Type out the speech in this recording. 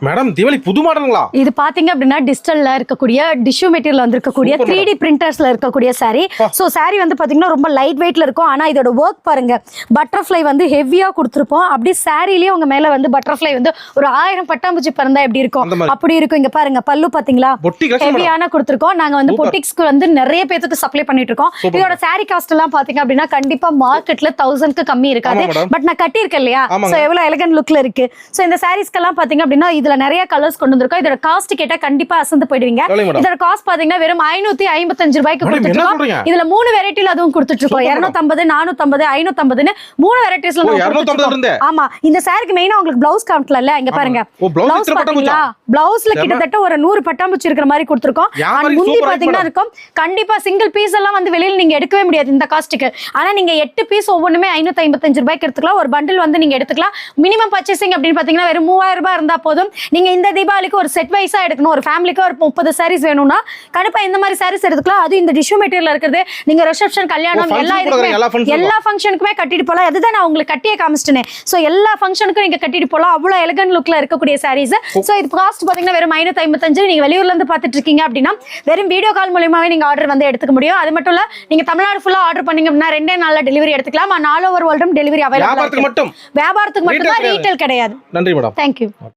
Madam Deepavali புது மாடலுங்களா? இது பாத்தீங்க அப்படின்னா டிஜிட்டல்ல இருக்கக்கூடிய டிஷ்யூ மெட்டீரியல் வந்திருக்கக்கூடிய 3D பிரிண்டர்ஸ்ல இருக்கக்கூடிய saree. ஸோ saree வந்து பாத்தீங்கன்னா ரொம்ப லைட் வெயிட்ல இருக்கும். ஆனா இதோட ஒர்க் பாருங்க, பட்டர்ஃப்ளை வந்து ஹெவியா கொடுத்துருப்போம். அப்படியே சாரிலேயே உங்க மேல வந்து பட்டர்ஃப்ளை வந்து ஒரு 1000 பட்டாம்பூச்சி பறந்தா எப்படி இருக்கும் அப்படி இருக்கும். இங்க பாருங்க பல்லு பாத்தீங்களா ஹெவியான கொடுத்துருக்கோம். நாங்க வந்து பொட்டிக்ஸ்க்கு வந்து நிறைய பேருக்கு சப்ளை பண்ணிட்டு இருக்கோம். இதோட saree காஸ்ட் எல்லாம் பாத்தீங்க அப்படின்னா கண்டிப்பா மார்க்கெட்ல 1000க்கு கம்மி இருக்காது. பட் நான் கட்டியிருக்கேன் இல்லையா, சோ எவ்வளவு எலிகன்ட் லுக்ல இருக்கு. சோ இந்த சாரீஸ்க்கெல்லாம் பாத்தீங்க அப்படின்னா இதுல நிறைய கலர்ஸ் கொண்டு வந்திருக்கோம். இதோட காஸ்ட் கேட்டா கண்டிப்பா அசந்து போயிடுவீங்க. இதோட காஸ்ட் பாத்தீங்கன்னா வெறும் 555 ரூபாய்க்கு கொடுத்துருக்கோம். இதுல 3 வெரைட்டில அதுவும் கொடுத்துட்டு இருக்கோம். 250 450 550 ன்னு 3 வெரைட்டிஸ்ல. ஆமா, இந்த சாரிக்கு மெயினா உங்களுக்கு பிளவுஸ் காட்டல. இங்க பாருங்க பிளவுஸ் பாத்தீங்களா, பிளவுஸ்ல கிட்டத்தட்ட ஒரு 100 பட்டாம்பூச்சி இருக்கிற மாதிரி கொடுத்துருக்கோம். முந்தி பாத்தீங்கன்னா இருக்கும். கண்டிப்பா சிங்கிள் பீஸ் எல்லாம் வந்து வெளியில நீங்க எடுக்கவே முடியாது இந்த காஸ்ட்டுக்கு. ஆனா நீங்க 8 பீஸ் ஒவ்வொன்றுமே 555 ரூபாய்க்கு எடுத்துக்கலாம். ஒரு பண்டில் வந்து நீங்க எடுத்துக்கலாம். மினிமம் பர்ச்சேசிங் அப்படின்னு பாத்தீங்கன்னா வெறும் 3000 ரூபாய் இருந்தா போதும். நீங்க இந்த தீபாவளிக்கு ஒரு செட் வைஸா எடுக்கணும், ஒரு ஃபேமிலிக்கு ஒரு 30 சாரீஸ் வேணும்னா கண்டிப்பா இந்த மாதிரி சாரீஸ் எடுத்துக்கலாம். அது இந்த டிஷ்யூ மெட்டீரியல் இருக்கிறது நீங்க ரிசப்ஷன் கல்யாணம் எல்லா ஃபங்க்ஷனுக்குமே கட்டிட்டு போலாம். அதுதான் நான் உங்களுக்கு கட்டியே காமிச்சிட்டேன். சோ எல்லா ஃபங்க்ஷனுக்கும் நீங்க கட்டிட்டு போலாம். அவ்வளவு எலிகன்ட் லுக்ல இருக்கக்கூடிய சாரீஸ். சோ இது காஸ்ட் பாத்தீங்கன்னா வெறும் 555. நீங்க வெளியூர்ல இருந்து பாத்துட்டு இருக்கீங்க அப்படின்னா வெறும் வீடியோ கால் மூலமாவே நீங்க ஆர்டர் வந்து எடுத்துக்க முடியும். அது மட்டும் இல்ல நீங்க தமிழ்நாடு ஃபுல்லா ஆர்டர் பண்ணீங்க அப்படின்னா 2 நாள்ல டெலிவரி எடுத்துக்கலாம். ஆல் ஓவர் வேர்ல்டும் டெலிவரி அவைலபிள். வியாபாரத்துக்கு மட்டும் தான், ரீட்டைல் கிடையாது. நன்றி மேடம். தேங்க்யூ.